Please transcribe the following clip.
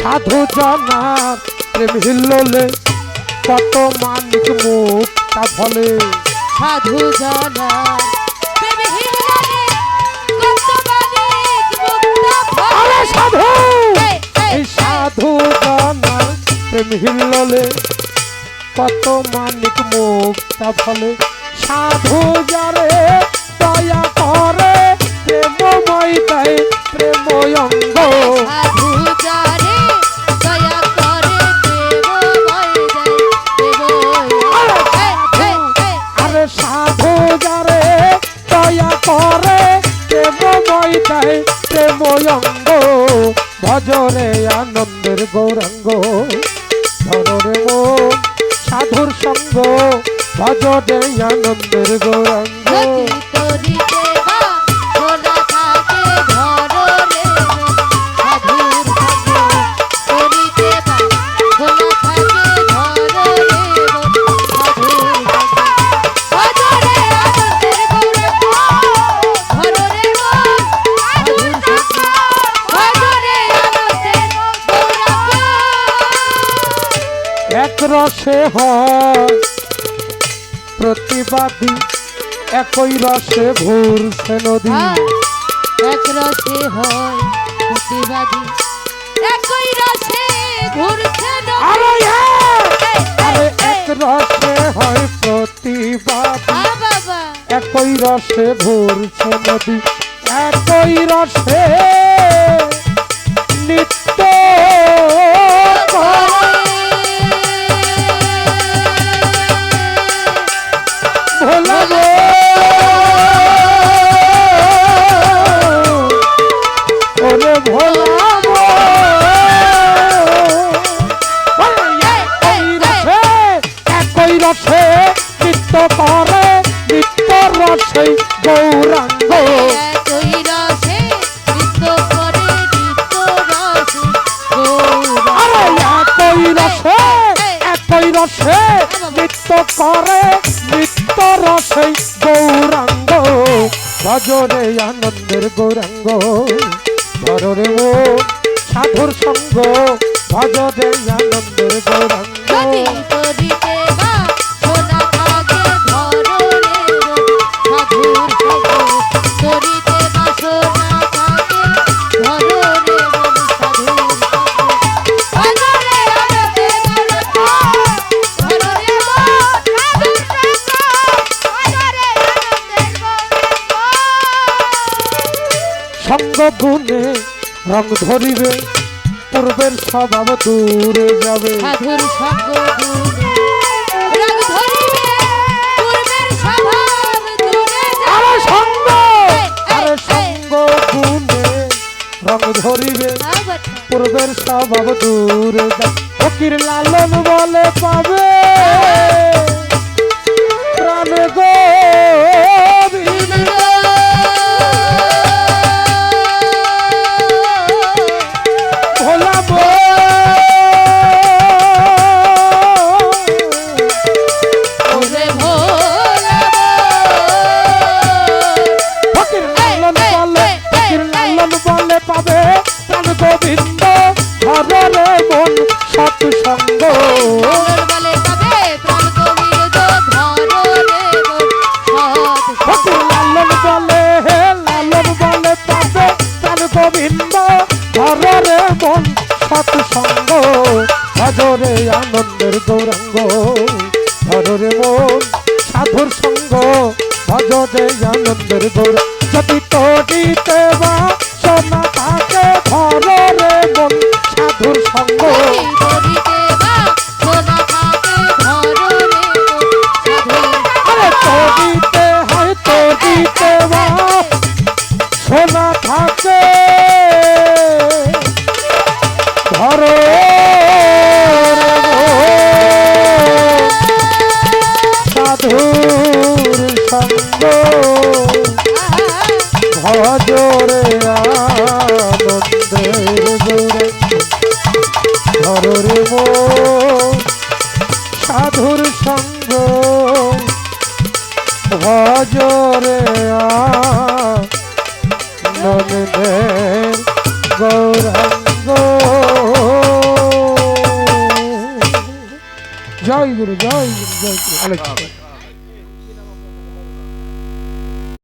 সাধু জনার প্রেম হিল্লোলে কত মানিক মুক্তা ফলে সাধু জনার প্রেম হিল্লোলে কত মানিক মুক্তা ফলে সাধু এই সাধু জনার প্রেম হিল্লোলে কত মানিক মুক্তা ফলে সাধু যারে দয়া করে প্রেমময় দেয় প্রেময়ঙ্গ সাধু যারে দয়া করে প্রেমময় দেয় প্রেময়ঙ্গ আরে সাধু যারে দয়া করে প্রেমময় দেয় প্রেময়ঙ্গ ভজরে আনন্দের গৌরাঙ্গ ধরে মন সাধুর সঙ্গ ভজরে আনন্দের গৌরাঙ্গ যদি তোরি দেবা রসে হয় প্রতিবাদী একই রসে ঘুরছে নদী এক রসে হয় প্রতিবাদী একই রসে ঘুরছে আরে এক রসে হয় প্রতিবাদী একই রসে ঘুরছে নদী একই রসে নিত্য রসে নিত্য করে নিত্য রসে গৌরাঙ্গ একই রসে নিত্য করে নিত্য রসে গৌরাঙ্গ একই রসে নিত্য করে নিত্য রসে গৌরাঙ্গ ভজরে আনন্দের গৌরাঙ্গ ধরে ও সাধুর সঙ্গ ভজরে আনন্দের গৌরাঙ্গ সঙ্গ গুণে রং ধরিবে পূর্বের স্বভাব দূরে যাবে সাধুর সঙ্গ গুণে রং ধরিবে পূর্বের স্বভাব দূরে যাবে সঙ্গ গুণে রং ধরিবে পূর্বের স্বভাব দূরে যাবে ফকির লালন বলে পাবে প্রাণ গো পাবে প্রাণ গোবিন্দ ধরে মন সৎসঙ্গ বলে পাবে প্রাণ গোবিন্দ ধরে লালন বলে পাবে প্রাণ গোবিন্দ ধরে মন সৎসঙ্গ ভজরে আনন্দের গৌরাঙ্গ ধরে মন সাধুর সঙ্গ ভজরে আনন্দের গৌরাঙ্গ যদি তরিতে বা সোনা থাকে ধরে মন সাধুর সঙ্গ তরিতে হয় তরিতে বা সোনা থাকে ধরো সাধুর সঙ্গ ভজরে আনন্দের জোরে ধরে মো সাধুর সঙ্গ ভজরে আনন্দের গৌরাঙ্গ জয় গুরু জয় গুরু জয় গুরু আলোচনা